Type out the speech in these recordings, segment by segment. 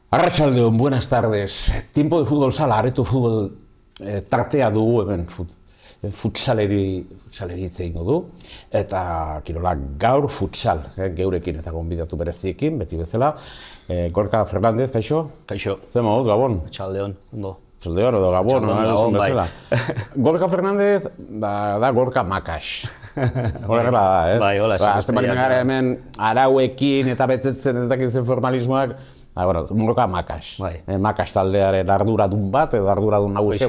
Arratsaldeon, buenas tardes. Tiempo de fútbol sala, Areto Futbol tartea dugu hemen futsaleri hitz egingo du. Eta kirolak gaur futsal, geurekin eta gonbidatu bereziekin, beti bezala. Gorka Fernández, kaixo? Kaixo. Zer moduz, Gabon? Atxaldeon, ondo. Atxaldeon edo Gabon, Gabon, bai. Gorka Fernández da Gorka Makax. Horrela da, ez? Bai, hola, Azte bali gara hemen arauekin eta betzetzen ez dakitzen formalismoak. Gorka Makax. Bai. Makax taldearen arduradun bat, edo arduradun nagusia,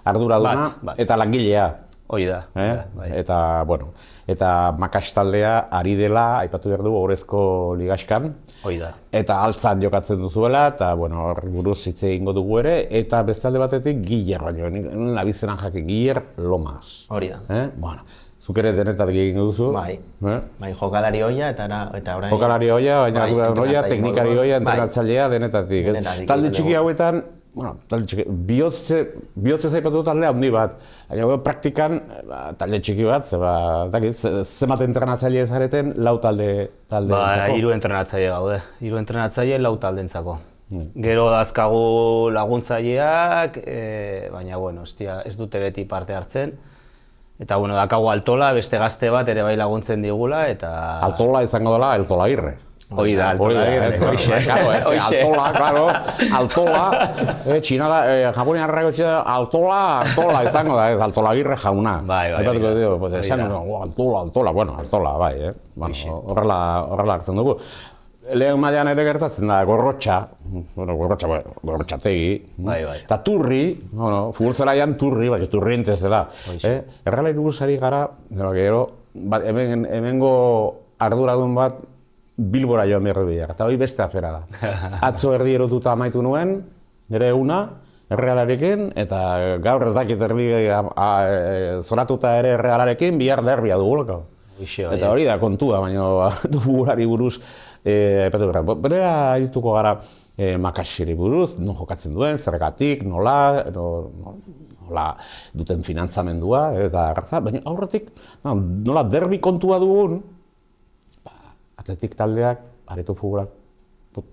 arduraduna Bat. eta langilea. Hoi da, bai. Eta, bueno, eta Makax taldea ari dela, aipatu behar du, Orezko Ligaskan. Hoi da. Eta altzan jokatzen duzuela, eta, bueno, horri buruz hitz egingo dugu ere, eta bestalde batetik Giler, baino, nien abizenan jakin, Giler Lomas. Hori da. Bueno, zuk ere denetatik egin duzu. Bai, bai, jokalari hoia eta orain... Jokalari hoia, baina bai, hoia, teknikari hoia, entrenatzailea denetatik. Denetatik, Talde txiki hauetan, bueno, talde txiki, bihotze zaipatu talde handi bat. Baina praktikan, talde txiki bat, zenbat entrenatzaile zareten, lau talde Ba, 3 entrenatzaile gaude. 3 entrenatzaile, 4 taldentzako. Gero dazkagu laguntzaileak, baina, bueno, ez dute beti parte hartzen. Eta, bueno, dakagu Altola, beste gazte bat ere bai laguntzen digula, eta... Altola izango dela, Altola Agirre. Hoi da, Altola Agirre. Altola, claro, Altola, Txina da, Japoniarrako txina, Altola izango da, Altola Agirre jauna. Bai. Altola, bueno, Altola, bai, horrela hartzen dugu. Lehen mailan ere gertatzen da, gorrotxategi, eta turri, futbol zelaian turri, bai, turrientes dela. Errala iruguzari gara, hemengo arduradun bat Bilbora joan behar bideak, eta hori beste afera da. Atzo erdi erotuta amaitu nuen, nire eguna, Errealarekin, eta gaur ez dakit erdi zoratuta ere Errealarekin, bihar derbia dugulako. Eta hori da kontua, baina du futbolari buruz, berera arituko gara Makaxeri buruz, non jokatzen duen, zergatik, nola duten finantzamendua, eta gartza, baina aurretik, nola derbi kontua dugun, atletik taldeak, Areto futbolak,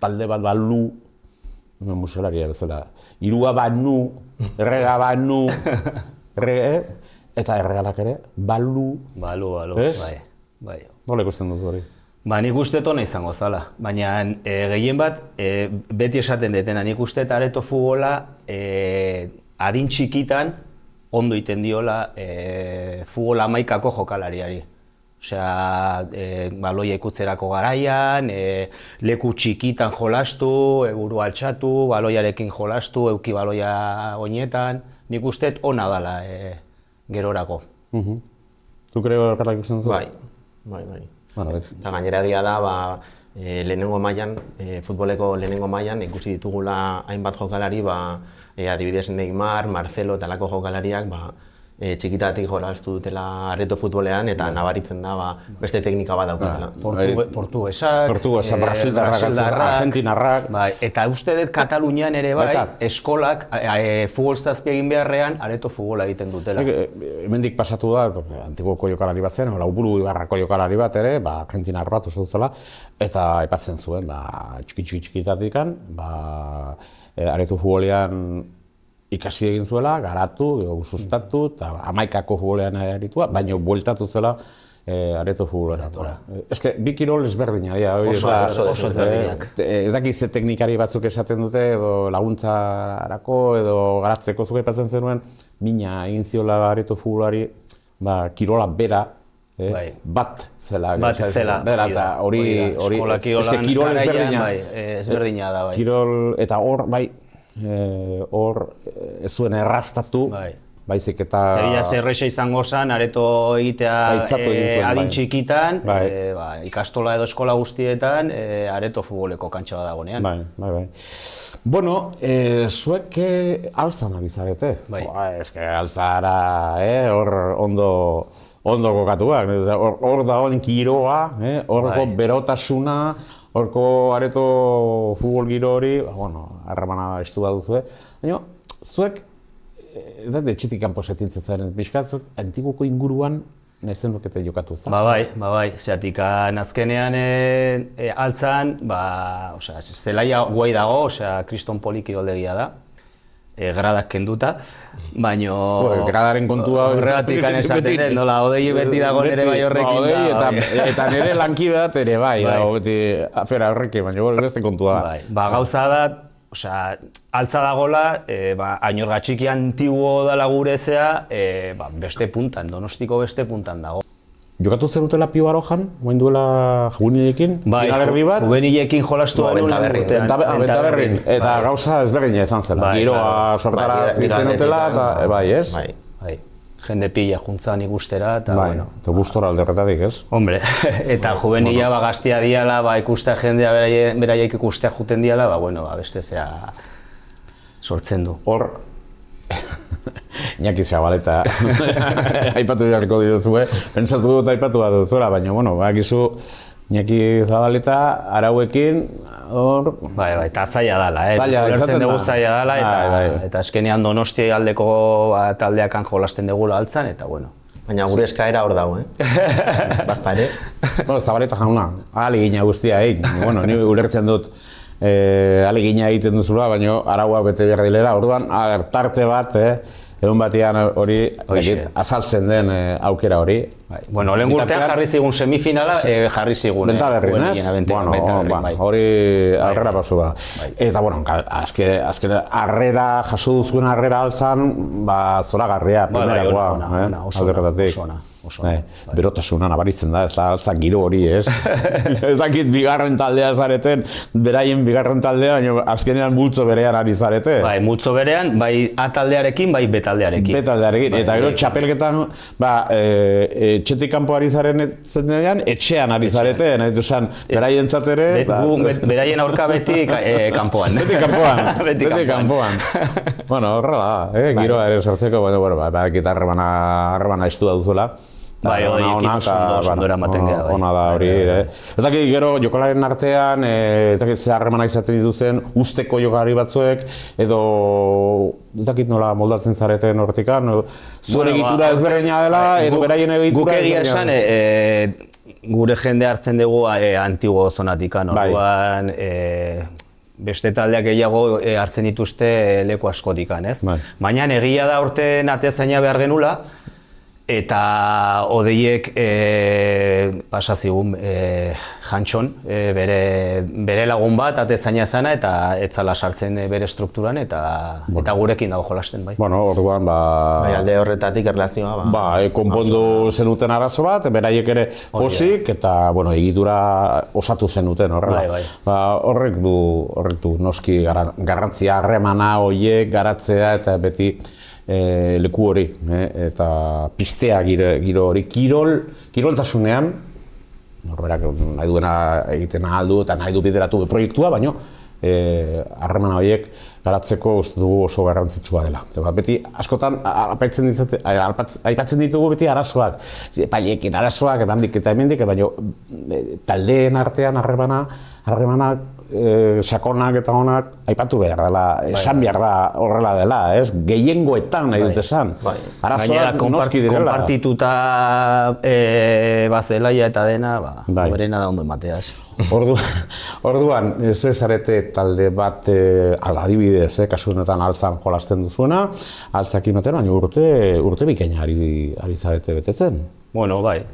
talde bat balu, muselaria bezala, irua banu, errega banu, eta erregalak ere, balu. Balu, bai. Nola ikusten dut hori? Ba, nik uste tona izango zala, baina gehien bat, beti esaten detena, nik uste Areto futbola adin txikitan ondo iten diola futbol 11ko jokalariari. Osea, baloia ikutzerako garaian, leku txikitan jolastu, buru altxatu, baloiarekin jolastu, euki baloia oinetan, nik uste ona dala gerorako. Zuk ere horrela ikusten duzu? Bai. Eta gainera egia da, lehenengo mailan, futboleko lehenengo mailan ikusi ditugula hainbat jokalari, adibidez Neymar, Marcelo eta lako jokalariak, txikitatik jolastu dutela Areto futbolean eta nabaritzen da beste teknika bat daukatela. Portugesak, Brasildarrak, Argentinarrak. Eta uste dut Katalunian ere bai, eskolak futbol zazpi egin beharrean Areto futbola egiten dutela. Hemendik pasatu da, antiguoko jokalari bat zen, Lauburu Ibarrako jokalari bat ere, Argentinar bat oso dutela, eta aipatzen zuen, txikitatikan, Areto futbolean ikasi egin zuela, garatu, sustatu, eta 11ko futbolean aritua, baina bueltatu zela Areto futbolera. Eske, bi kirol ezberdina dira. Oso ezberdinak. Ez dakiz ze teknikari batzuk esaten dute, edo laguntzarako, edo garatzeko zuk aipatzen zenuen, mina egin ziola Areto futbolari, kirola bera, bat zela. Bat zela. Hori, eske, kirol ezberdina da, bai. Kirol, eta hor, hor ez zuen errastatu, baizik eta... Zebila zerreixa izango zen, Areto egitea adin txikitan, ikastola edo eskola guztietan, Areto futboleko kantxa bat dagoenean. Bai. Bueno, zuek altzan abizarete. Eske altzara, hor ondo kokatuak, hor dagoen kiroa, horko berotasuna, horko Areto futbol giro hori, harremana estu bat duzue. Baina, zuek, ez da, etxetik kanpo setintzen zaren pixkat, zuek antiguko inguruan nahi zenukete jokatu, ezta? Ba bai, zeatik azkenean altzan, osea, zelaia guai dago, osea, kriston poli kiroldegia da, gradak kenduta, baino... Gradaren kontua... Horregatik esaten dut, nola, odei beti dago nere bai horrekin da. Eta nire lankide bat ere bai, dago beti afera horrekin, baina beste kontua da. Ba, gauza da, osea, altza dagola, Añorga txiki antiguo dela gurezea, beste puntan, Donostiko beste puntan dago. Jokatu zerutela Pio Barojan, guain duela Juvenilekin, finalerdi bat? Juvenilekin jolastu Bentaberrin, eta gauza ezberdina izan zela. Giroa sortara zenutela, eta bai, ez? Bai, jende pila juntzan ikustera, eta bueno. Eta gustora alderretatik, ez? Hombre, eta juvenila gaztia diala, ikustea jendea beraiek ikustea juten diala, beste zea sortzen du. Hor, Iñaki Zabaleta aipatu beharko dituzue, pentsatu dut aipatu bat duzula, baina, bakizu Iñaki Zabaleta arauekin, hor... Bai, eta zaila dala, ulertzen dugu zaila dala, eta eskenean Donosti aldeko taldeakan jolasten dugula altzan, eta bueno. Baina gure eskaera hor dago, Bazpa ere. Zabaleta jauna, ahalegina guztia egin, ni ulertzen dut ahalegina egiten duzula, baina araua bete behar dilera, orduan tarte bat, egun batean hori azaltzen den aukera hori. Bueno, lehen urtean jarri zigun semifinala, jarri zigun. Bentaberrin, ez? Hori arrera pasu da. Eta, azken arrera, jaso duzuen arrera altzan, zoragarria, primerakoa, alderretatik. Berotasuna nabaritzen da, ez da altzak giro hori, ez? Ez dakit bigarren taldea zareten, beraien bigarren taldea, baina azkenean multzo berean ari zarete. Bai, multzo berean, bai A taldearekin, bai B taldearekin. B taldearekin, eta gero txapelketan, etxetik kanpo ari zaren denean, etxean ari zarete, nahi duzan, beraien zatere... Beraien aurka beti kanpoan. Beti kanpoan. Bueno, horrela da, giroa ere sortzeko, eta harremana estua duzula. Bai, hori ekipos ondo eramaten geha. Ona da hori, Ez dakit, gero jokalaren artean, ez dakit ze harremana izaten dituzen, usteko jokalari batzuek, edo ez dakit nola moldatzen zareten hortikan, zure egitura ezberdina dela, edo beraien egitura ezberdina dela. Guk egia esan, gure jende hartzen dugu antiguo zonatikan, orduan beste taldeak gehiago hartzen dituzte leku askotikan, ez? Baina egia da urten atezaina behar genula, eta odeiek pasa zigun jantxon, bere lagun bat atezaina zana eta etzala sartzen bere strukturan eta gurekin dago jolasten bai. Orduan, alde horretatik erlazioa, konpondu zenuten arazo bat, beraiek ere pozik eta egitura osatu zenuten horrela. Horrek du noski garrantzia harremana horiek garatzea eta beti leku hori, eta pistea giro hori, kiroltasunean, norberak nahi duena egiten aldu eta nahi du bideratu proiektua, baina harremana horiek garatzeko uste dugu oso garrantzitsua dela. Beti askotan aipatzen ditugu beti arazoak, pailekin arazoak, emandik eta hemendik, baina taldeen artean harremana sakonak eta honak aipatu behar dela, esan behar da horrela dela, ez? Gehiengoetan nahi dut esan. Arazoak noski direla. Konpartituta bazelaia eta dena, berena da ondo ematea. Orduan, ez zarete talde bat adibidez, kasu honetan altzan jolasten duzuena, altzak imaten, baina urte bikaina ari zarete betetzen. Bueno, bai.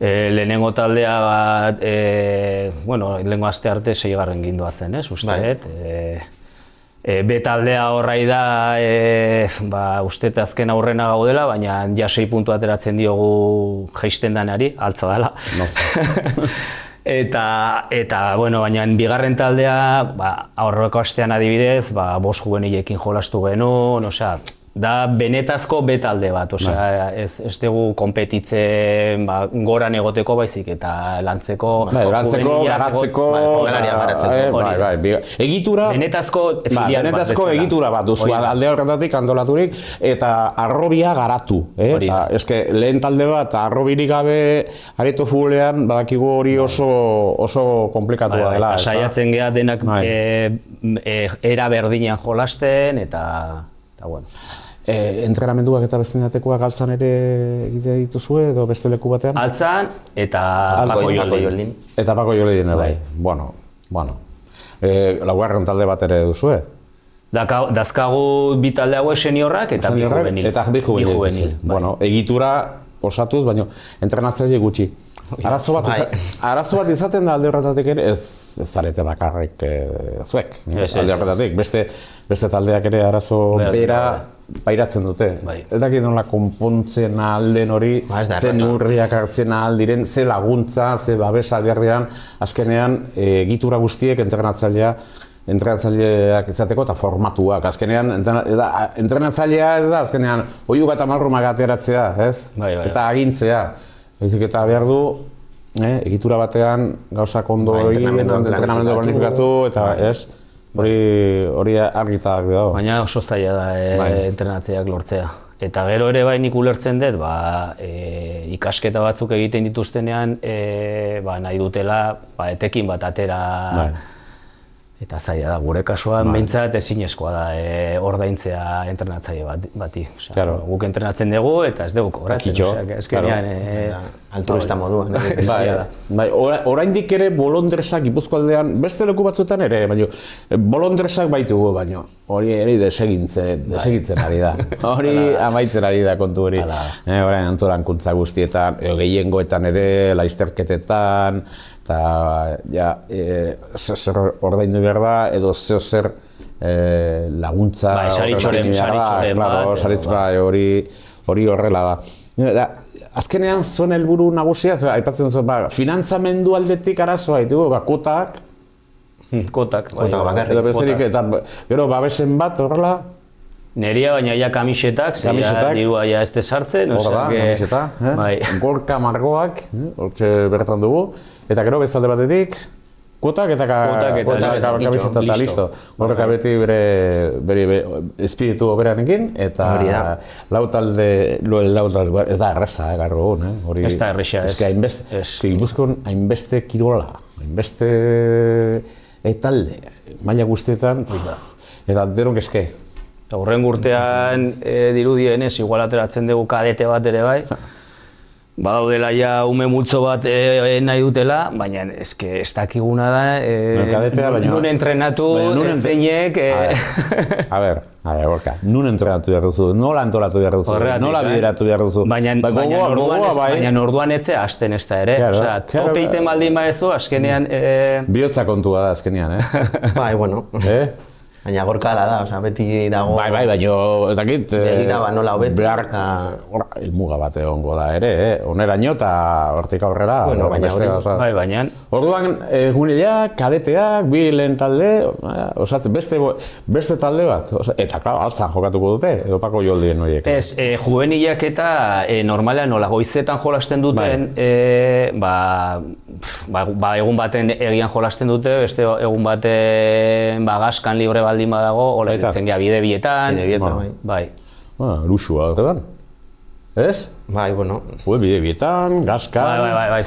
Lehenengo taldea bat, lehenengo aste arte 6. gindua zen, usteet. B taldea horrai da, usteet azken aurrena gaudela, baina ja 6 puntu ateratzen diogu jaisten danari, altza dela. Eta, baina bigarren taldea, aurreko astean adibidez, 5 juvenilekin jolastu genuen, da benetazko B talde bat, ez dugu konpetitzen goran egoteko baizik eta lantzeko, garatzeko, egitura, benetazko egitura bat duzu, alde horretatik antolaturik, eta arrobia garatu. Eske lehen talde bat arrobirik gabe areto futbolean badakigu hori oso komplikatua dela. Eta saiatzen geha denak era berdinean jolasten, eta bueno. Entrenamenduak eta beste datekoak altzan ere egite dituzue edo beste leku batean? Altzan eta Pako Paco Jolin. Eta Pako Jolin ere bai. Bueno. Laugarren talde bat ere duzue? Dazkagu bi talde hauek seniorrak eta bi juvenil. Eta bi juvenil. Bueno, egitura osatuz, baina entrenatzaile gutxi. Arazo bat izaten da alde horretatik ere, ez zarete bakarrik zuek, alde horretatik. Beste taldeak ere arazo bera pairatzen dute. Ez dakit nola konpontzen alden hori, ze neurriak hartzen ahal diren, ze laguntza, ze babesa berdean, azkenean egitura guztiek entrenatzaileak izateko eta formatuak. Azkenean, entrenatzailea ez da, azkenean, oiuk eta marrumak ateratzea, ez? Eta agintzea. Baizik eta behar du, egitura batean gauzak ondo egin, entrenamendu planifikatu, eta ez? Hori argitak dago. Baina oso zaila da entrenatzeak lortzea. Eta gero ere bai nik ulertzen dut, ikasketa batzuk egiten dituztenean nahi dutela etekin bat atera. Eta zaila da, gure kasuan behintzat ezinezkoa da ordaintzea entrenatzaile bati. Guk entrenatzen dugu eta ez dugu kobratzen. Altruista moduan. Oraindik ere bolondresak Gipuzko aldean, beste leku batzuetan ere, baina bolondresak baitugu, baina hori ere desegitzen ari da. Hori amaitzen ari da kontu hori. Orain antolankuntza guztietan, gehiengoetan ere, laizterketetan, eta zer ordaindu behar da, edo zer laguntza hori horrela da. Azkenean zuen helburu nagusia, aipatzen zuen, finantzamendu aldetik arazoa ditugu, kotak bakarrik, eta gero babesen bat horrela. Neria baina ja kamisetak, dirua ja ez sartzen. Kamiseta, gorka margoak, hortxe bertan dugu. Eta gero bezalde batetik, kuotak eta kamiseta eta listo. Horrek beti bere espiritu oberanekin, eta lau talde, ez da erresa, gaur egun. Ez da erresa, ez. Gipuzkoan hainbeste kirola, hainbeste talde, maila guztietan, eta denok eske. Horren urtean dirudienez, igual ateratzen dugu kadete bat ere bai. Badaudela ja ume multzo bat nahi dutela, baina ez dakiguna da, nun entrenatu, zeinek... A ber, Gorka, nun entrenatu behar duzu, nola antolatu behar duzu, nola bideratu behar duzu. Baina orduan etzea hasten ez da ere, tope iten baldin badezu, azkenean... Bihotza kontua da azkenean, Bai, bueno. Baina Gorka ala da, beti dago... Baina, ez dakit... Begira nola hobetu eta... Helmuga bat egongo da ere, oneraino eta hortik aurrera... Baina... Orduan, eguneak, kadeteak, bi lehen talde, osatzen, beste talde bat, eta altzan jokatuko dute, edo Pako Joldien horiek. Ez, juvenilak eta normalean nola goizetan jolasten duten, egun baten egian jolasten dute, beste egun baten gaskan libre baldin badago, hola ditzen gea bide bietan. Bai. Luxua, horretan. Ez? Bai, bueno. Bide bietan, gaskan... Bai,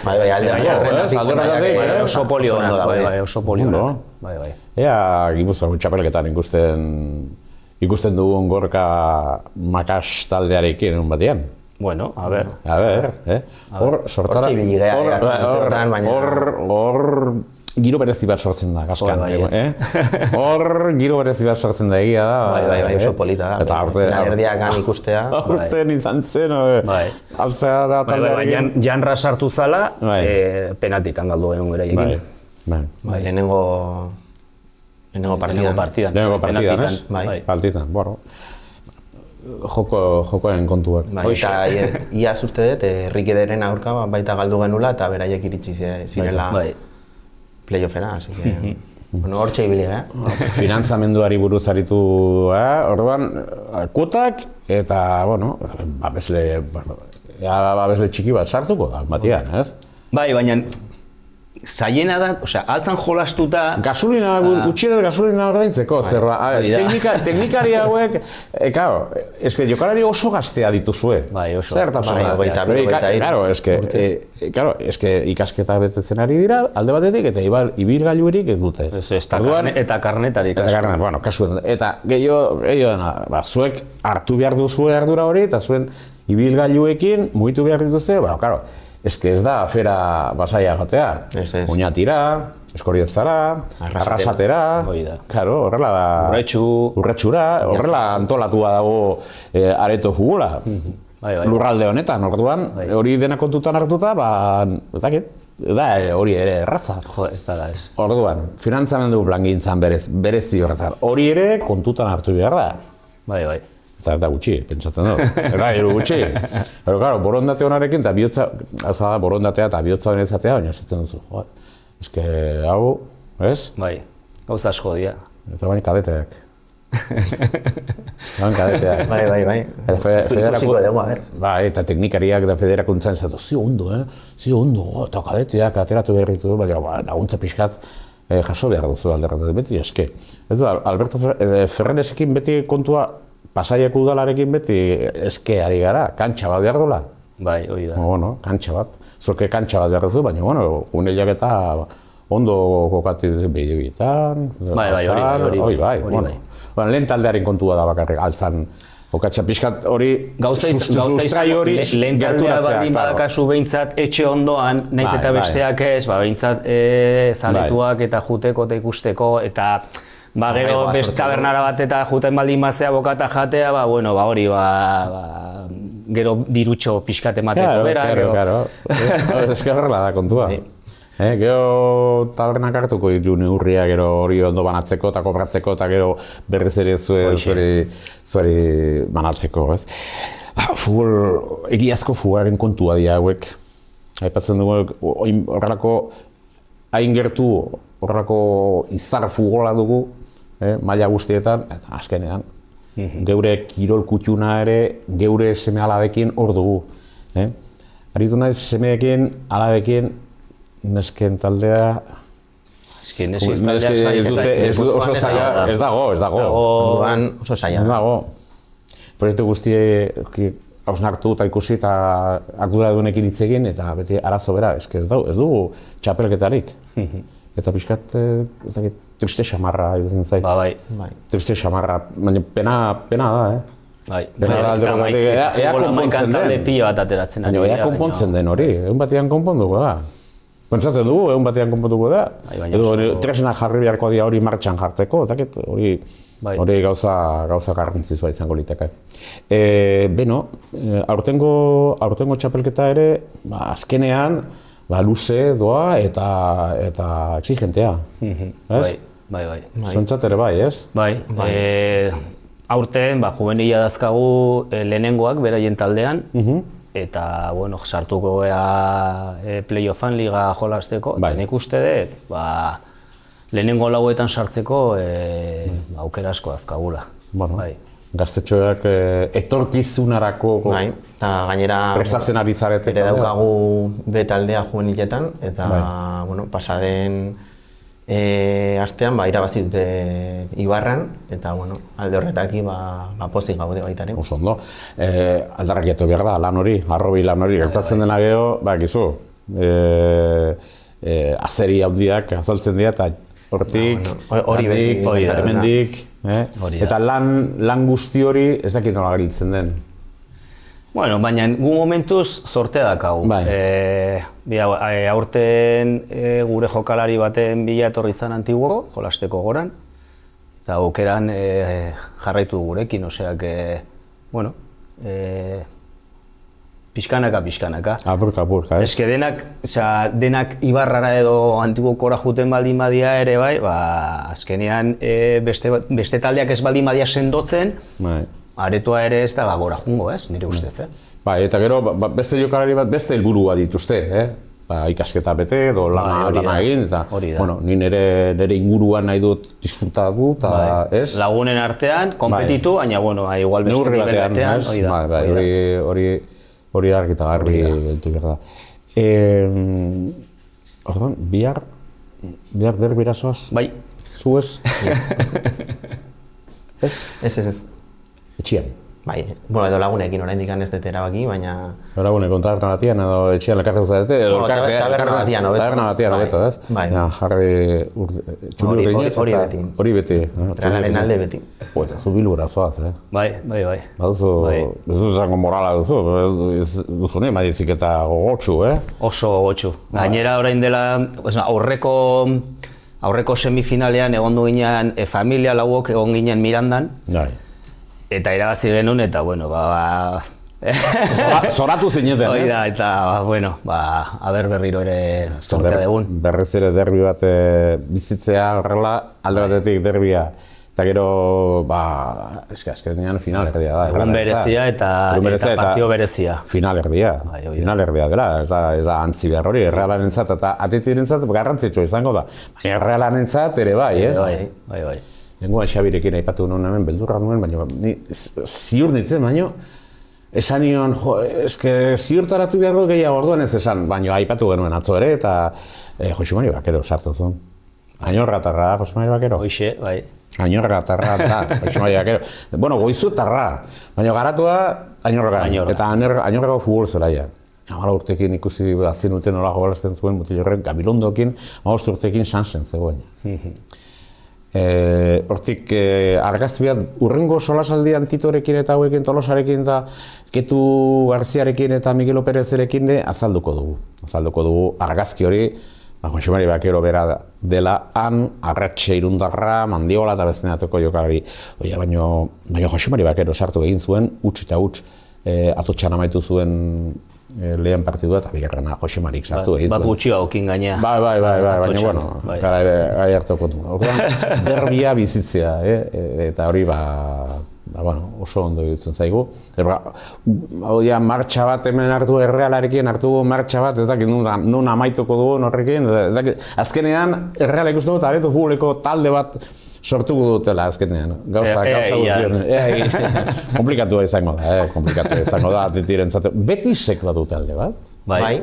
oso polionak. Ea, Gipuzkoako txapelketan ikusten dugun Gorka Makas taldearekin egun batean. Bueno, a ver. Hor, sortara... Hor, giro berezi bat sortzen da, gaskan. Hor, giro berezi bat sortzen da, egia da. Bai, oso polita da. Eta erdiakan ikustea. Aurten izan zen, altzea da taldearekin. Janra sartu zala, penaltitan galdu genuen geraiekin. Bai, lehenengo partidan. Lehenengo partidan, ez? Bai. Partidan, bueno. Jokoen kontuak. Eta iaz uste dut, Errikederen aurka baita galdu genula eta beraiek iritsi zirela playoffera, así que... Bueno, hortxe ibili, Finantzamenduari buruz aritu, orduan, kuotak eta, bueno, babesle txiki bat sartuko da, batian, ez? Bai, baina zaiena da, osea, altzan jolastuta... Gasolina, gutxienez gasolina ordaintzeko, teknikari hauek, claro, eske jokalari oso gaztea dituzue. Bai, oso. Claro, eske ikasketa betetzen ari dira, alde batetik, eta ibilgailurik ez dute. Eta karnetarik. Bueno, kasuen, eta gehiago dena, zuek hartu behar duzue ardura hori, eta zuen ibilgailuekin mugitu behar dituzte, bueno, claro, eske ez da afera basaia jotea. Oñatira, Eskorietzara, Arrasatera, claro, horrela da. Urretxura, horrela antolatua dago areto futbola. Lurralde honetan, orduan, hori dena kontutan hartuta, ez dakit, da hori ere erraza. Jo, ez da ez. Orduan, finantzamendu plangintzan berezi horretan, hori ere kontutan hartu behar da. Bai. Eta gutxi, pentsatzen du. Gutxi. Pero, claro, borondate honarekin eta bihotza, borondatea eta bihotza honen izatea, baina esaten duzu. Eske, hau, ez? Bai, gauza asko dira. Eta baina kadeteak. Bai. Ikusiko dugu, a ber. Bai, eta teknikariak eta federakuntzan zatu, zi ondo, eta kadeteak ateratu berritu du, baina laguntza pixkat jaso behar duzu alderratzen beti, eske. Ez da, Alberto Ferreresekin beti kontua, Pasaiako udalarekin beti eske ari gara, kantxa bat behar dola. Bai, hori da. Bueno, kantxa bat. Zorke kantxa bat behar duzu, baina, bueno, uneiak eta ondo kokatu behibietan. Hori bai. Lehen taldearen kontua da bakarrik, altzan. Okatxa pixkat hori, sustrai hori lehen taldea baldin badakazu behintzat etxe ondoan, naiz eta besteak ez, behintzat zaletuak eta juteko eta ikusteko, eta gero beste tabernara bat eta juten baldin bazea bokata jatea, hori, gero dirutxo pixkat emateko bera. Claro. Ez que horrela da kontua. Gero tabernak hartuko ditu neurria gero hori ondo banatzeko eta kobratzeko eta gero berriz ere zuari banatzeko, ez? Egiazko futbolaren kontua dira hauek. Aipatzen dugu horrelako hain gertu horrelako izar futbola dugu, maila guztietan, eta azkenean, geure kirol kutxuna ere, geure seme alabekin hor dugu. Aritu naiz semeekin, alabekin, nesken taldea... oso zaila, ez dago. Orduan oso zaila. Ez dago. Proiektu guztie hausnartu eta ikusi eta arduradunekin hitz egin eta beti arazo bera, ez dugu txapelketarik. Eta pixkat, triste xamarra iruditzen zait. Bai. Triste xamarra, baina pena da, Bai. Pena da alderrotatik, ea konpontzen den. Ea konpontzen den hori, egun batean konponduko da. Pentsatzen dugu, egun batean konponduko da. Tresna jarri beharko dira hori martxan jartzeko, hori gauza garrantzitsua izango liteke. Beno, aurtengo txapelketa ere, azkenean, luze doa eta exigentea. Bai. Zontzat ere bai, ez? Bai. Aurten, juvenila dazkagu lehenengoak beraien taldean, eta, sartuko gea playoffan liga jolasteko, eta nik uste dut, lehenengo lauetan sartzeko aukera asko dazkagula. Gaztetxoak etorkizunarako prestatzen ari zarete. Ere daukagu B taldea juveniletan, eta pasaden astean irabazi dute Ibarran, eta alde horretatik pozik gaude baitaren. Oso ondo. Aldarrakiatu behar da, lan hori, arrobi lan hori, gertatzen dena geho, gizu, azeri handiak azaltzen dira, eta hortik, hemendik, eta lan guzti hori ez dakit nola garitzen den. Baina gu momentuz sortea dakagu. Aurten gure jokalari baten bila etorri izan Antiguoko, jolasteko goran, eta aukeran jarraitu gurekin, oseak, pixkanaka. Apurka, ez? Eske denak Ibarrara edo Antiguokora juten baldin badia ere bai, azkenean beste taldeak ez baldin badia sendotzen, aretoa ere ez da gora jungo, ez? Nire ustez, Eta gero, beste jokalari bat beste helburua dituzte, ikasketa bete edo lana egin, eta ni nire inguruan nahi dut disfrutatu, eta ez? Lagunen artean, kompetitu, baina, igual beste nivel batean, hori argi eta garbi geltu behar da. Orduan, bihar derbira zoaz? Bai. Zu ez? Ez? Ez. Etxian. Bai, bueno, edo lagunekin oraindik ez dut erabaki, baina... Lagune, kontaberna batian edo etxian elkarte guztarete, edo taberna batian hobeto. Taberna batian hobeto, ez? Bai. Ja, jarri txuri urdinez hori beti. Hori beti. Realaren alde beti. Eta zu Bilbora zoaz, Bai. Baduzu, ez dut zango morala duzu, duzu nahi maizik eta gogotxu, Oso gogotxu. Gainera orain dela, aurreko semifinalean egon du ginen, familia lauok egon ginen Mirandan. Bai. Eta irabazi genuen, eta bueno, Zoratu zineten, ez? Hoi da, eta bueno, aber berriro ere zortea dugun. Berrez ere derbi bat bizitzea horrela, alde batetik derbia. Eta gero, azkenean final erdia da. Egun berezia eta partio berezia. Final erdia. Final erdia dela, ez da antzi behar hori, Errealarentzat eta Atletirentzat garrantzitsua izango da. Baina Errealarentzat ere bai, ez? Bai. Nengoan Xabirekin aipatu nuen hemen, beldurra nuen, baina ni ziur nintzen, baina esan nion, ziurtaratu behar du gehiago orduan ez esan, baina aipatu genuen atzo ere, eta Jose Mari Bakero sartu zuen. Añorratarra, Jose Mari Bakero. Hoxe, bai. Añorratarra da, Jose Mari Bakero. Bueno, goizutarra, baina garatua Añorra. Eta Añorrako futbol zelaia. 10 urtekin ikusi azien duten nola jogalasten zuen, mutilorren, Gabilondokin, 15 urtekin Sansen zegoen. Hortik argazbiat urrengo solasaldian Titorekin eta hauekin Tolosarekin eta Ketu Garziarekin eta Miguel Perezerekin azalduko dugu argazki hori Jose Mari Bakero bera dela han Arratxe Irundarra, Mandiola eta besteneateko jokalari baina Jose Mari Bakero sartu egin zuen huts eta huts Atotxan amaitu zuen lehen partidua eta bigarrena Jose Marik sartu egin zuen. Bat gutxi haukin gainea. Bai, baina bueno, gara gai hartuko du. Derbia bizitzea, eta hori oso ondo iruditzen zaigu. Martxa bat hemen hartu Errealarekin, hartu martxa bat, ez dakit nun amaituko dugun horrekin. Azkenean Erreala ikusten dut, areto futboleko talde bat sortuko dutela azkenean, gauza guztien. Komplikatua izango da, Atletirentzat. Betisek badu talde bat? Bai.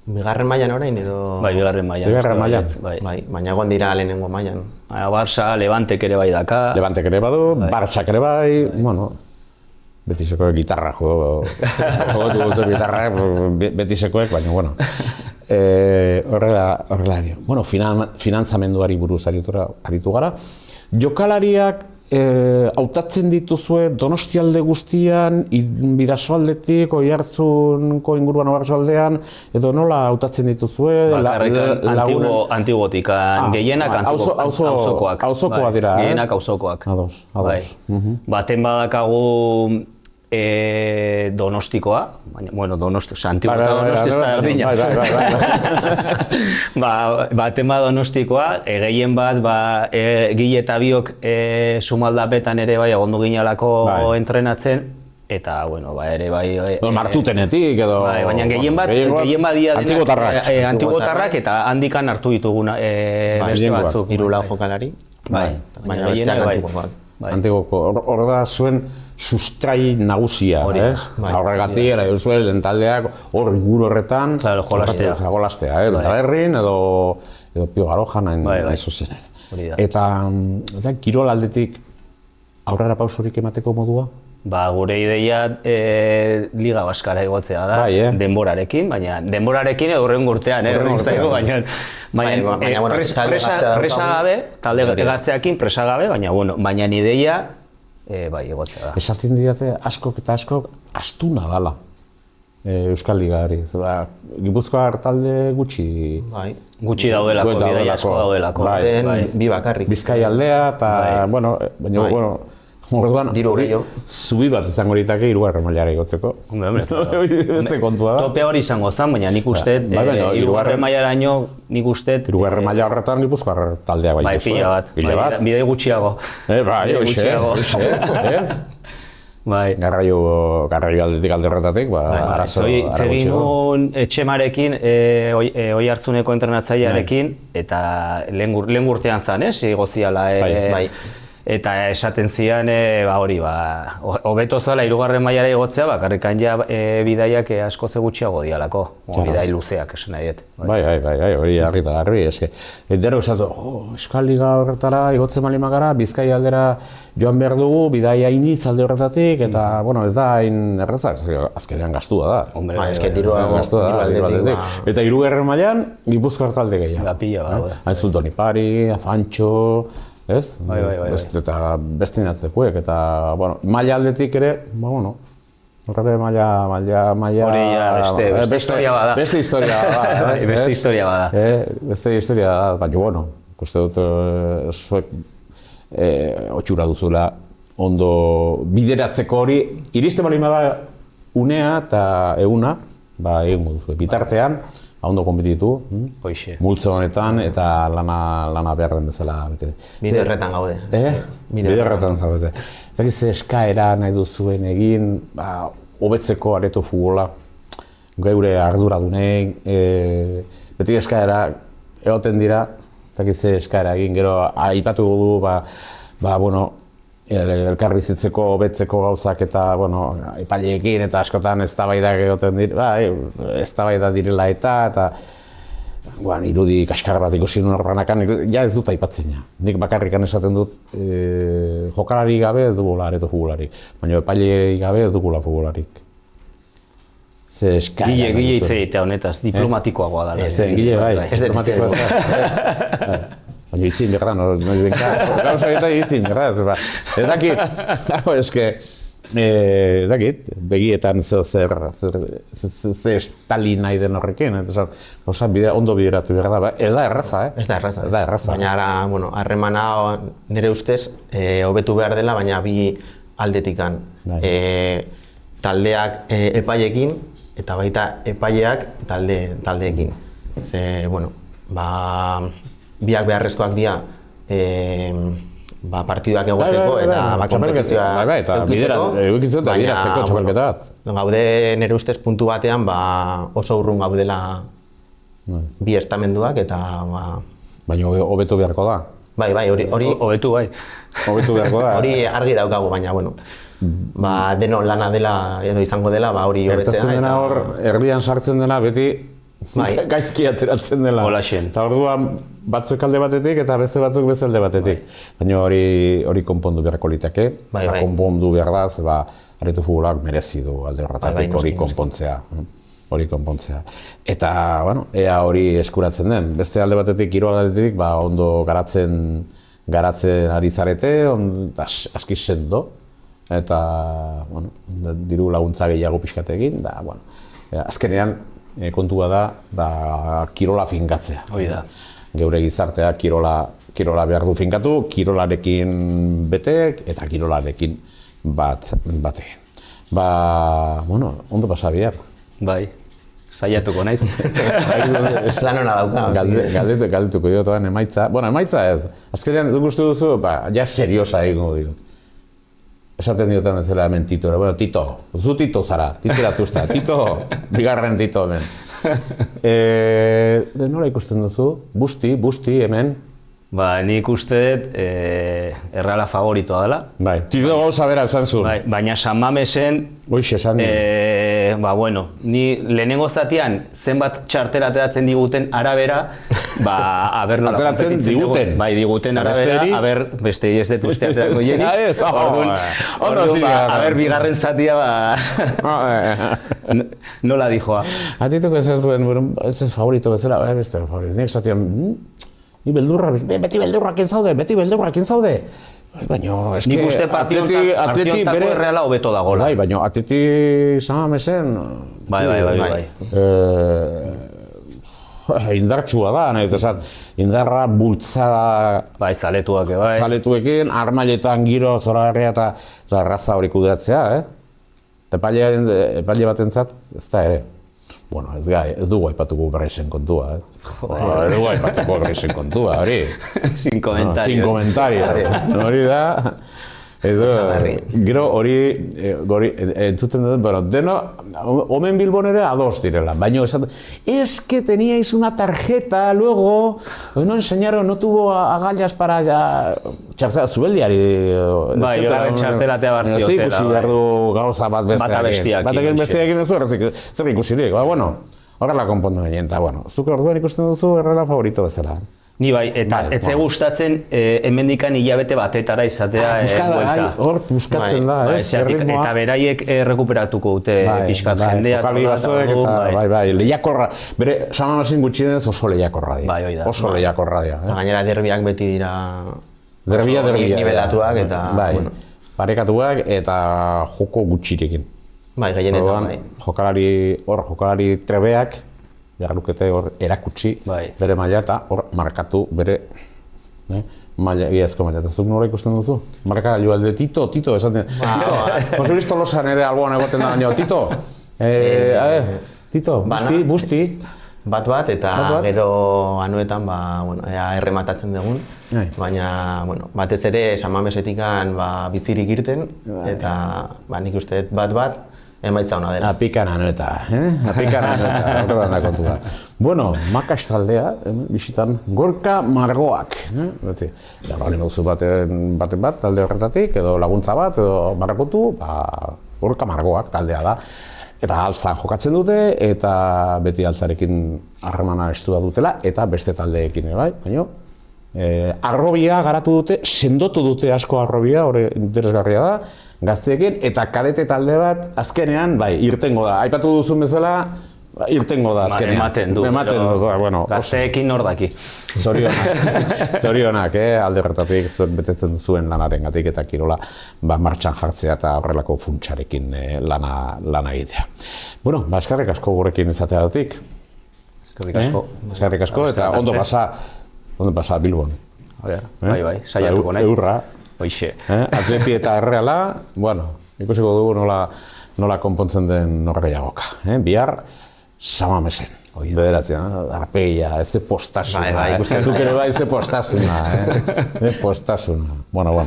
Bigarren mailan orain edo... Bai, bigarren mailan. Bai, baina egon dira lehenengo mailan. Barça, Levantek ere bai daka. Levantek ere badu, Barçak ere bai, bueno... Betiseko gitarra jogatu dute gitarra, Betisekoek, baina, bueno. Horrela dio. Bueno, finantzamenduari buruz aritu gara. Jokalariak hautatzen dituzue Donostialde guztian, Bidasoaldetik, Oiartzunko inguruan Oiartzualdean, edo nola hautatzen dituzue? Bakarrik Antigotik, gehienak auzokoak. Auzokoak dira, gehienak auzokoak. Ados. Baten badakagu Donostikoa, bueno, Antigo eta Donosti ez da erdina. Baten Donostikoa, gehien bat, Gile eta biok sumaldapetan ere bai egondu ginelako entrenatzen, eta, bueno, ere bai... Martutenetik edo... Baina gehien bat dia denak Antigotarrak eta handikan hartu dituguna beste batzuk. 3 jokalari, baina besteak Antigoak. Antigoko, hor da zuen sustrai nagusia, ez? Horregatik, eraio zuen lehen taldeak hor inguru horretan jolastea, Bentaberrin edo Pio Garojan nahi zuzen ere. Eta kirol aldetik aurrera pausorik emateko modua? Gure ideia Liga Baskara egotzea da, denborarekin, baina denborarekin edo horren urtean, baina presa gabe, talde gazteakin presa gabe, baina ideia egotzea da. Esaten didate askok eta askok astuna dala Euskal Ligari. Gipuzkoar talde gutxi... Gutxi daudelako, bidai asko daudelako. Bi bakarrik. Bizkai aldea eta, bueno, orduan, zubi bat izango ditake 3. mailara igotzeko. Beste kontua da. Topea hori izango zen, baina nik uste, 3. mailaraino nik uste... 3. maila horretan Gipuzkoar taldeak bai duzu. Pila bat, bidei gutxiago. Garraio aldetik alde horretatik, arazo gutxiago. Zegin nun Etxemarekin, Oiartzuneko entrenatzailearekin, eta lehen urtean zen, igoziala. Eta esaten zian, hori, hobeto zala hirugarren mailara igotzea, bakarrikan ja bidaiak asko ze gutxiago dialako, bidai luzeak esan nahi dut. Bai, hori argi eta garbi, eske. Dero esatu, Eskaliga horretara igotzen bali magara, Bizkai aldera joan behar dugu, bidai hainitz alde horretatik, eta, bueno, ez da hain errazak, azkenean gastua da. Hombre, eske diru aldetik. Eta hirugarren mailan, Gipuzkoar talde gehiago. Pila bada. Hain Zutoni Pari, Afantxo, ez? Bai. Eta beste inatzekuek, eta, bueno, maila aldetik ere, bueno, horre maila... Hori ja, beste historia bada. Beste historia bada. Beste historia bada. Beste historia da, baina, bueno, ikuste dut zuek otxura duzula ondo bideratzeko hori, iriste bali bada unea eta eguna, egingo duzu. Bitartean, ondo konbititu, multzo honetan eta lana behar den bezala bete. Bide horretan gaude. Bide horretan gaude. Eta ze eskaera nahi duzuen egin, hobetzeko areto futbola, geure arduradunei, beti eskaera egoten dira, eta ze eskaera egin, gero aipatu du, bueno, elkarbizitzeko, hobetzeko gauzak eta, bueno, epaileekin eta askotan eztabaidak egoten dira, eztabaida direla eta irudi kaskar bat ikusi nuen horbanakan, ja ez dut aipatzen ja. Nik bakarrikan esaten dut, jokalari gabe ez dugula areto futbolarik, baina epailei gabe ez dugula futbolarik. Gile hitz egitea honetaz, diplomatikoagoa da. Gile bai, diplomatikoa da. Baina itzin behar da, gauza eta itzin behar da, ez dakit, ez dakit, begietan ze estali nahi den horrekin, gauza ondo bideratu behar da, ez da erraza, Ez da erraza, baina ara, bueno, harremana nire ustez hobetu behar dela, baina bi aldetikan. Taldeak epaiekin eta baita epaileak taldeekin. Ze, bueno, biak beharrezkoak dira partiduak egoteko eta kompetizioa eukitzeko, baina gaude nire ustez puntu batean oso urrun gaudela bi estamenduak eta... Baina hobetu beharko da? Bai, hori... Hobetu bai. Hobetu beharko da? Hori argi daukagu, baina, bueno, denon lana dela edo izango dela, hori hobetzea. Gertatzen dena hor, erdian sartzen dena beti gaizki ateratzen dela. Holaxen. Eta orduan batzuk alde batetik eta beste batzuk beste alde batetik. Baina hori konpondu beharko liteke. Eta konpondu behar da, zeba areto futbolak merezi du alde horretatik hori konpontzea. Hori konpontzea. Eta, bueno, ea hori eskuratzen den. Beste alde batetik, kirol aldetik, ondo garatzen ari zarete, aski sendo. Eta, bueno, diru laguntza gehiago pixkatekin, da, bueno, azkenean kontua da, kirola finkatzea. Hoi da. Geure gizartea kirola behar du finkatu, kirolarekin betek eta kirolarekin bate. Bueno, ondo pasa bihar. Bai, saiatuko naiz. Lan hona dauka. Galdetuko diotoan emaitza. Bueno, emaitza ez. Azkenean, duk uste duzu, ja seriosa egingo diot. Esaten diotan ez dela hemen Tito, bueno, Tito, zu Tito zara, Tito eratuzta, Tito, bigarren Tito hemen. Nola ikusten duzu? Busti hemen? Nik uste dut Erreala favoritoa dela. Bai, Tito gauza bera esan zuen. Baina San Mamesen, esan bueno, ni lehenengo zatian zenbat txartela ateratzen diguten arabera, aber nola ateratzen diguten? Bai, diguten arabera, aber beste ez dut uste aterako jenik. Orduan, aber bigarren zatia, nola dijoa. Atituko esan zuen, ez ez favorito bezala, beste favorito. Nik zatian, ni beti beldurrakin zaude. Baina, eske... Nik uste partiontako Erreala hobeto dagoela. Bai, baina Atleti San Mamesen... Bai. Indartsua da, nahi dut esan. Indarra bultzada... Bai, zaletuak, bai. Zaletuekin, armailetan giro zoragarria eta raza hori kudeatzea, Epaile batentzat, ez da ere. Bueno, ez dugu aipatuko Bresen kontua, Ez dugu aipatuko Bresen kontua, hori. Sin comentarios. Sin comentarios. Hori da, Gero hori entzuten dut, bueno, deno, omen Bilbon ere ados direla, baina esan, es que teníais una tarjeta, luego no enseñaron, no tuvo agallas para ya... Zubeldiari... Bai, garen txartelatea bartziotela. Ikusi behar du gauza bat besteakin. Batak besteakin ez du, zer ikusirik, bueno, horrela konpondu ginen, eta bueno, zuk orduan ikusten duzu errela favorito bezala. Ni bai, eta ez gustatzen hemendikan hilabete batetara izatea buelta. Hor buskatzen da, ez? Eta beraiek rekuperatuko dute pixkat jendea. Jokali batzuek eta bai, lehiakorra. Bere, San Mamasen gutxienez oso lehiakorra dira. Bai, hoi da. Oso lehiakorra dira. Eta gainera derbiak beti dira Derbia. Nibelatuak eta... Parekatuak eta joko gutxirekin. Bai, gehienetan bai. Jokalari trebeak, behar lukete hor erakutsi bere maila eta hor markatu bere iazko maila. Eta zuk nola ikusten duzu? Marka gailu alde, Tito, esaten. Jose Luis Tolosan ere alboan egoten da baino, Tito, Tito, busti. Bat, eta gero anuetan errematatzen dugun. Baina, batez ere San Mamesetikan bizirik irten, eta nik uste bat, emaitza hona dela. Apikan anueta, horretan da kontua. Bueno, Makas taldea, bisitan, Gorka Margoak. Bale mauzu baten bat, talde horretatik, edo laguntza bat, edo marrakotu, Gorka Margoak taldea da. Eta altzan jokatzen dute, eta beti altzarekin harremana estua dutela, eta beste taldeekin ere bai, baina arrobia garatu dute, sendotu dute asko arrobia, hori interesgarria da, gazteekin, eta kadete talde bat azkenean, irtengo da. Aipatu duzun bezala, irtengo da azkenean. Ematen du, gazteekin nordaki. Zorionak, alde horretatik betetzen zuen lanarengatik eta kirola martxan jartzea eta horrelako funtsarekin lana egitea. Bueno, eskerrik asko gurekin izateagatik. Eskerrik asko eta ondo pasa Bilbon. Bai, saiatuko naiz. Eurra. Hoixe. Atleti eta Erreala, ikusiko dugu nola konpontzen den norgehiagoka. Bihar, San Mamesen. Bederatzean, arpegia, ez postasuna. Zuk ere bai, ez postasuna. Bueno.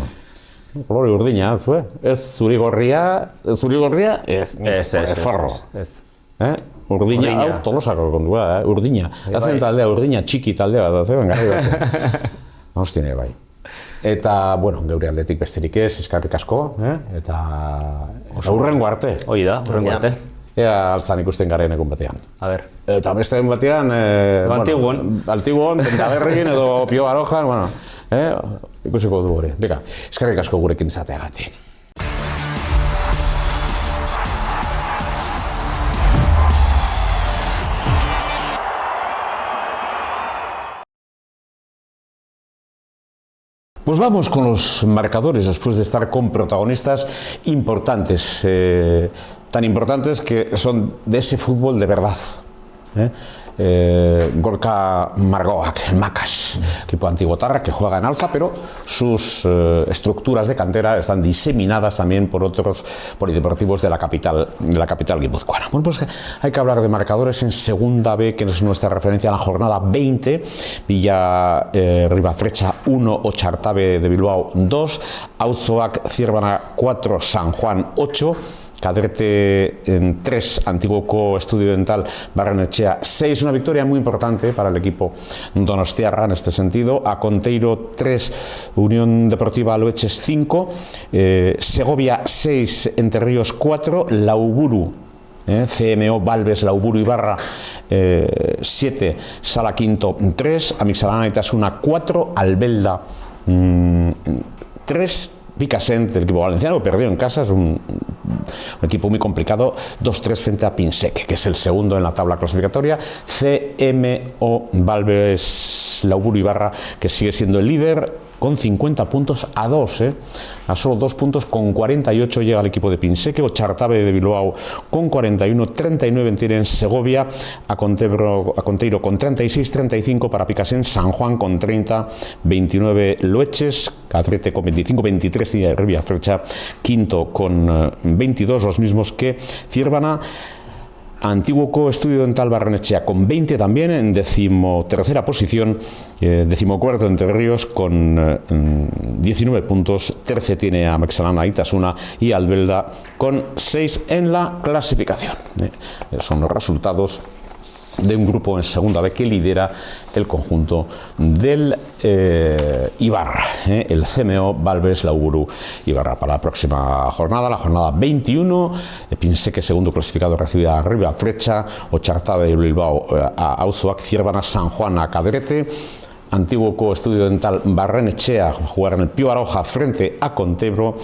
Kolori urdina, zue? Ez zuri-gorria, ez forro. Urdina, hau Tolosako kondua, urdina. Gazen taldea, urdina txiki taldea bat, garri bat. Hostine bai. Eta, geure aldetik besterik ez, eskarrik asko, eta hurrengo arte. Hoi da, hurrengo arte. Ea altzan ikusten garen egun batean. A ber. Eta beste egun batean, Altiguon, Bentaberrin edo Pio Barojan, ikusiko du hori. Beka, eskarrik asko gurekin izateagatik. Pues vamos con los marcadores después de estar con protagonistas importantes, tan importantes que son de ese fútbol de verdad. Gorka Margoak, Makas, equipo antiguotarra que juega en alza, pero sus estructuras de cantera están diseminadas también por otros polideportivos de la capital guipuzcoana. Bueno, pues hay que hablar de marcadores en Segunda B, que es nuestra referencia a la jornada 20. Villa Ribafrecha 1, Ochartabe de Bilbao 2, Auzoak Zierbana 4, San Juan 8, Cadrete en 3, Antiguoko Estudio Dental Barrenechea 6, una victoria muy importante para el equipo donostiarra en este sentido. Aconteiro 3, Unión Deportiva Loeches 5, Segovia 6, Entre Ríos 4, Lauburu, CMO Valves, Lauburu Ibarra 7, Sala Quinto 3, Amixalana Itasuna 4, Albelda 3, Picassent, el equipo valenciano, perdió en casa, es un equipo muy complicado, 2-3 frente a Pinsec, que es el segundo en la tabla clasificatoria. CMO Valves Lauburu Ibarra, que sigue siendo el líder con 50 puntos a 2, a solo 2 puntos, con 48 llega el equipo de Pinsec, Ochartabe de Bilbao con 41, 39 tienen Segovia, Aconteiro con 36, 35 para Picassent, San Juan con 30, 29 Loeches, Cadrete con 25, 23 y Ribafrecha quinto con 22, los mismos que Zierbana. Antiguoco Estudio Dental Barrenechea con 20 también, en 13ª posición, 14º Entre Ríos con 19 puntos, 13 tiene a Mexalana Itasuna y Albelda con 6 en la clasificación. Son los resultados de un grupo en segunda B que lidera el conjunto del Ibarra, el CMO Balbes Lauburu Ibarra. Para la próxima jornada, la jornada 21, piense que segundo clasificado recibe a Riba Frecha, Ochartabe de Bilbao a Auzoac, Ciervana, San Juan a Cadrete, Antiguoco Estudio Dental Barrenechea jugar en el Pío Baroja frente a Contebro,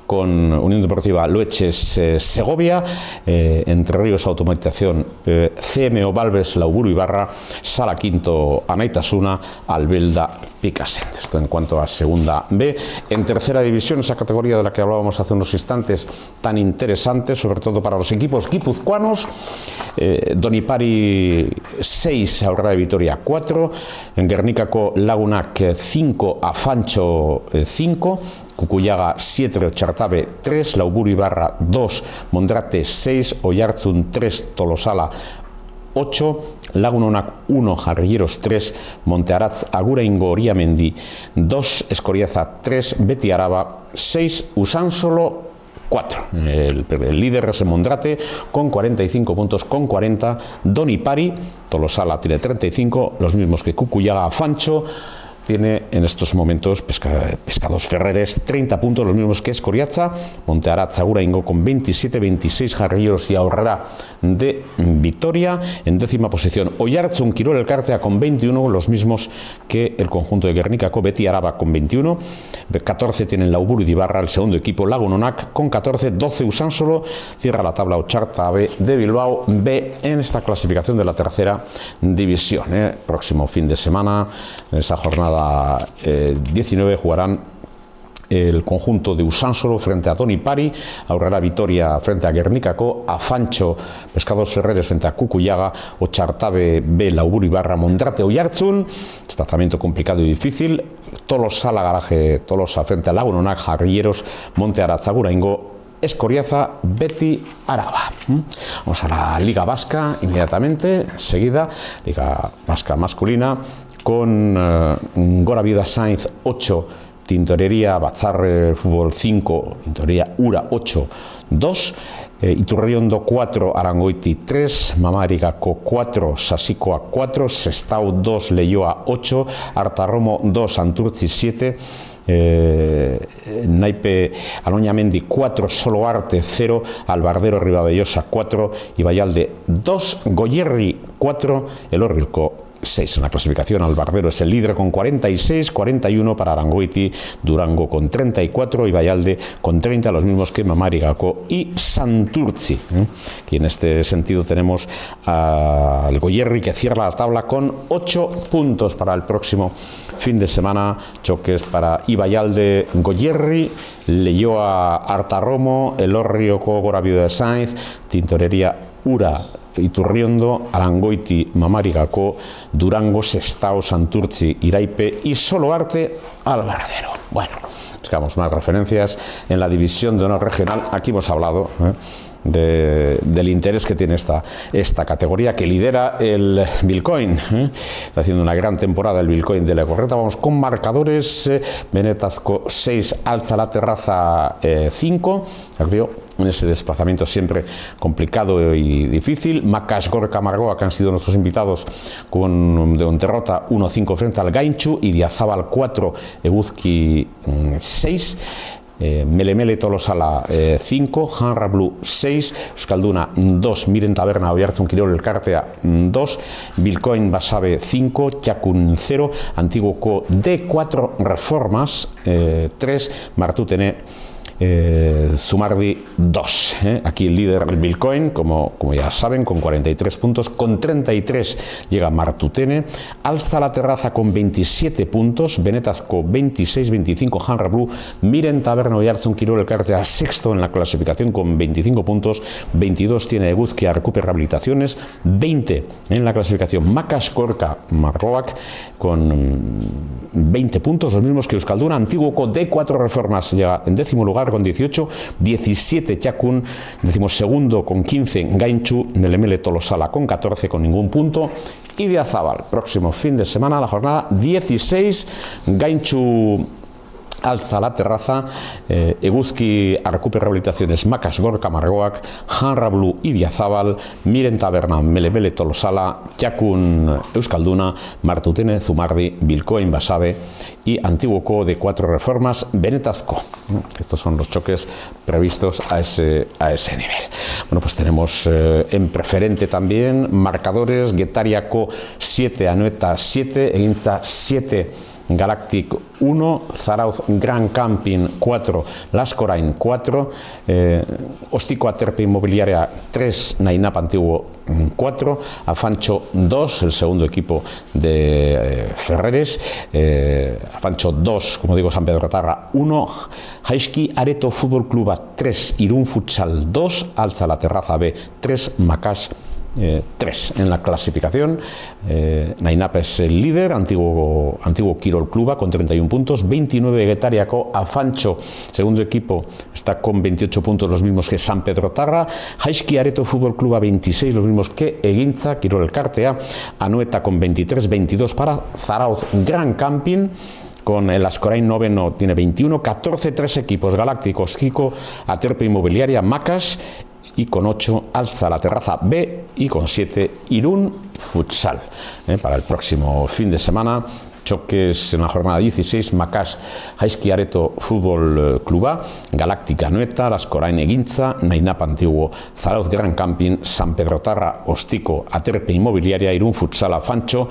con Unión Deportiva Loeches Segovia, Entre Ríos Automatización CMO Balbes Lauburu Ibarra, Sala Quinto Anaitasuna, Albelda Picassent. Esto en cuanto a segunda B. En tercera división, esa categoría de la que hablábamos hace unos instantes, tan interesante, sobre todo para los equipos guipuzcoanos, Donipari 6, Aurrera de Vitoria 4, en Guernica Lagunak 5, Afancho 5, Cucuyaga 7, Ochartabe 3, Lauburu Ibarra 2, Mondrate 6, Oiartzun 3, Tolosala 8, Lagunonak 1, Jarrilleros 3, Montearatz Aguraingo Oriamendi 2, Escoriaza 3, Beti Araba 6, Usánsolo 4. El líder es el Mondrate con 45 puntos, con 40. Donipari, Tolosala tiene 35, los mismos que Cucuyaga. Fancho tiene en estos momentos Pescados Ferreres 30 puntos, los mismos que Escoriaza. Montearatz Aguraingo con 27, 26 Jarrilleros y Aurrera de Vitoria. En décima posición Oiartzun Quirol Elkartea con 21, los mismos que el conjunto de Guernica Beti Araba con 21. 14 tienen Lauburu y Ibarra, el segundo equipo Lagunonak con 14, 12 Usánsolo. Cierra la tabla Ochartabe de Bilbao B en esta clasificación de la tercera división. Próximo fin de semana, en esa jornada 19, jugarán el conjunto de Usánsolo frente a Donipari, Aurrera Vitoria frente a Guernicaco, Afancho Pescados Ferreres frente a Cucuyaga, Ochartabe B, Lauburu Ibarra, Mondrate Oiartzun, desplazamiento complicado y difícil, Tolosala Garaje Tolosa frente a Lagunonak, Jarrilleros, Montearatz Aguraingo, Escoriaza, Beti Araba. Vamos a la Liga Vasca inmediatamente, seguida, Liga Vasca masculina, con Gora Viuda Sainz 8, Tintorería Batzarre Fútbol 5, Tintorería Ura 8, 2, Iturriondo 4, Arangoiti 3, Mamarigaco 4, Sasikoa 4, Sestao 2, Leioa 8, Artarromo 2, Santurtzi 7, Naipe Aloñamendi 4, Soloarte 0, Albardero Ribabellosa 4, Ibayalde 2, Goyerri 4, Elorrilco 6 en la clasificación. Albardero es el líder con 46, 41 para Arangoiti, Durango con 34 y Vallalde con 30, los mismos que Mamarigaco y Santurtzi. Y en este sentido tenemos al Goyerri que cierra la tabla con 8 puntos para el próximo fin de semana. Choques para Ibayalde, Goyerri, Leioa Artarromo, Elorrio Gora Viuda de Sainz, Tintorería Ura Iturriondo, Arangoiti, Mamarigaco, Durango, Sestao, Santurtzi, Iraipe y Soloarte, Albardero. Bueno, buscamos más referencias en la división de honor regional. Aquí hemos hablado del interés que tiene esta categoría que lidera el Bilcoin. Está haciendo una gran temporada el Bilcoin de la Legorreta. Vamos con marcadores. Benetazco 6, Alza la Terraza 5. En ese desplazamiento siempre complicado y difícil. Macas Gorka Margoa, que han sido nuestros invitados, con derrota 1-5 frente al Gainchu, y Diazábal 4, Eguzki 6. Melemele Tolosala 5, Hanra Blue 6, Euskalduna 2, Miren Taberna Oiartzun Quirol Elkartea 2, Bilcoin Basabe 5, Txakun 0, Antiguoco D4 Reformas 3, Martutene Zumardi 2. Aquí el líder el Bilcoin, como ya saben, con 43 puntos, con 33 llega Martutene, Alza la Terraza con 27 puntos, Benetazco 26, 25 Hanra Blue, Miren Taberna Oiartzun Quirol Elkartea sexto en la clasificación con 25 puntos, 22 tiene Eguzkia Recupera Rehabilitaciones, 20 en la clasificación Macas Gorka Margoak con 20 puntos, los mismos que Euskalduna. Antiguoco D4 Reformas llega en décimo lugar Zabar con 18, 17 Txakun, 12º con 15 Gaintxu, Nelemele Tolosala con 14 con ningún punto, Idiazabal, próximo fin de semana, la jornada 16, Gaintxu Altza La Terraza, Eguzki Arkupe Rehabilitaciones Makas Gorka Margoak, Janrablu Idiazabal, Miren Taberna Melemele Tolosala, Txakun Euskalduna, Martutene Zumardi, Bilkoin Basabe y Antiguoko de Cuatro Reformas Benetazko. Estos son los choques previstos a ese nivel. Bueno, pues tenemos en preferente también marcadores: Getariako 7, Anoeta 7, Egintza 7, Galactic 1, Zarauz Gran Camping 4, Laskorain 4, Ostiko Aterpe Inmobiliaria 3, Nainap Antiguo 4, Afancho 2, el segundo equipo de Ferreres, Afancho 2, como digo, San Pedro Tarra 1, Jaiski Areto Fútbol Cluba 3, Irún Futsal 2, Altza La Terraza B 3, Macas 3 en la clasificación. Nainap es el líder, antiguo Kirol Cluba con 31 puntos, 29 Getariako, Afancho, segundo equipo, está con 28 puntos, los mismos que San Pedro Tarra, Jaiski Areto Fútbol Cluba 26, los mismos que Egintza, Kirol Elkartea, Anoeta con 23, 22 para Zarauz Gran Camping, con el Askorain noveno tiene 21, 14 tres equipos galácticos, Kiko Aterpe Inmobiliaria, Macas, y con 8 Altza La Terraza B y con 7 Irún Futsal. Para el próximo fin de semana, choques en la jornada 16, Macas Jaiski Areto Fútbol Cluba, Galáctica Anoeta, Laskorain Egintza, Nainap Antiguo, Zarauz Gran Camping, San Pedro Tarra, Ostiko Aterpe Inmobiliaria, Irún Futsal Afancho,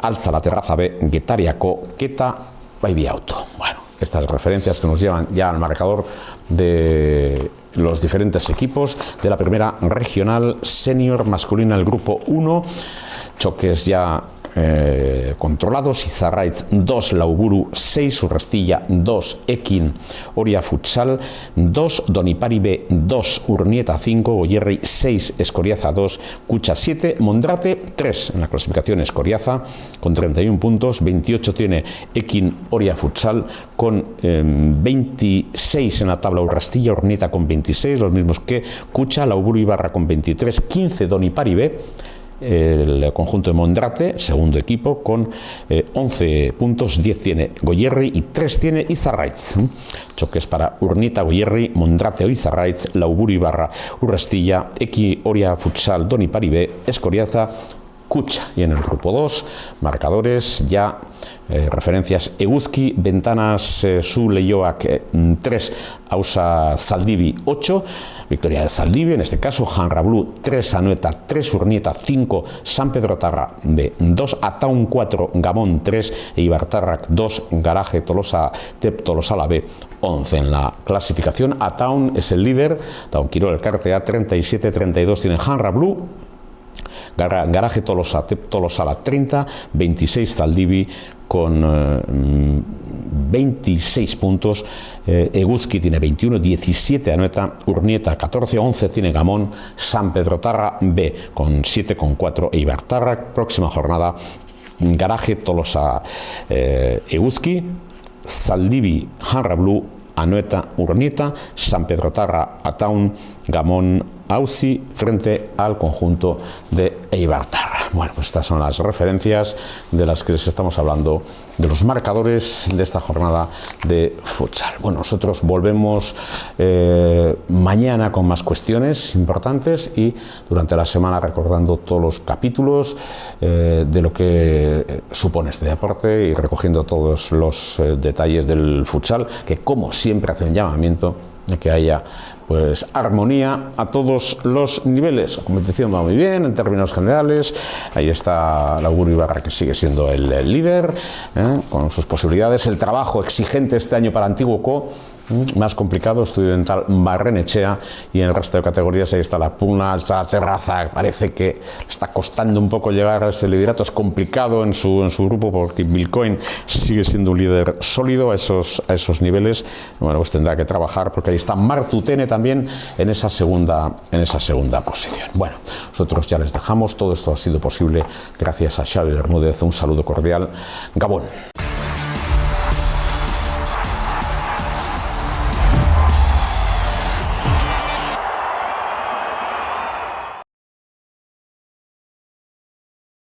Altza La Terraza B, Getariako, Keta, Baby Auto. Bueno, estas referencias que nos llevan ya al marcador de los diferentes equipos de la primera regional senior masculina, el grupo 1, choques ya controlados: Izarraitz 2, Lauburu 6, Urrestilla 2, Ekin Oria Futsal 2, Donipari B 2, Urnieta 5, Goierri 6, Escoriaza 2, Cucha 7, Mondrate 3 en la clasificación. Escoriaza con 31 puntos, 28 tiene Ekin Oria Futsal, con 26 en la tabla Urrestilla, Urnieta con 26, los mismos que Cucha, Lauburu Ibarra con 23, 15 Donipari B, el conjunto de Mondrate, segundo equipo, con 11 puntos, 10 tiene Goierri y 3 tiene Izarraitz. Choques para Urnieta, Goierri, Mondrate o Izarraitz, Lauburu Ibarra, Urrestilla, Eki Oria Futsal, Donipari B, Escoriaza, Cucha. Y en el grupo 2, marcadores ya, referencias: Eguzki, Ventanas Su Leioak 3, Ausa Zaldibi 8, victoria de Zaldibi, en este caso. Janrablu 3, Anoeta 3, Urnieta 5, San Pedro Tarra B 2, Ataun 4, Gamón 3 e Ibartarrak 2, Garaje Tolosa Tep Tolosala B 11 en la clasificación. Ataun es el líder, Ataun Kirol Elkartea 37-32 tiene Janrablu, Garaje Tolosa Tep Tolosala 30, 26 Zaldibi con 26 puntos, Eguzki tiene 21, 17 Anoeta, Urnieta 14, 11 tiene Gamón, San Pedro Tarra B con 7, con 4 e Ibartarrak. Próxima jornada: Garaje Tolosa Eguzki, Zaldibi Janrablu, Anoeta Urnieta, San Pedro Tarra Ataun, Gamón Ausi, frente al conjunto de Eibartarra. Bueno, pues estas son las referencias de las que les estamos hablando, de los marcadores de esta jornada de futsal. Bueno, nosotros volvemos mañana con más cuestiones importantes y durante la semana recordando todos los capítulos de lo que supone este deporte y recogiendo todos los detalles del futsal, que como siempre hace un llamamiento de que haya pues armonía a todos los niveles. La competición va muy bien en términos generales. Ahí está Lauburu Ibarra, que sigue siendo el líder, con sus posibilidades. El trabajo exigente este año para Antiguoko, más complicado, Estudio Dental Barrenechea, y en el resto de categorías ahí está la pugna, Altza La Terraza. Parece que está costando un poco llegar a ese liderato. Es complicado en su grupo porque Bilkoin sigue siendo un líder sólido a esos niveles. Bueno, pues tendrá que trabajar porque ahí está Martutene también en esa segunda posición. Bueno, nosotros ya les dejamos. Todo esto ha sido posible gracias a Xavi Bermúdez. Un saludo cordial. Gabón.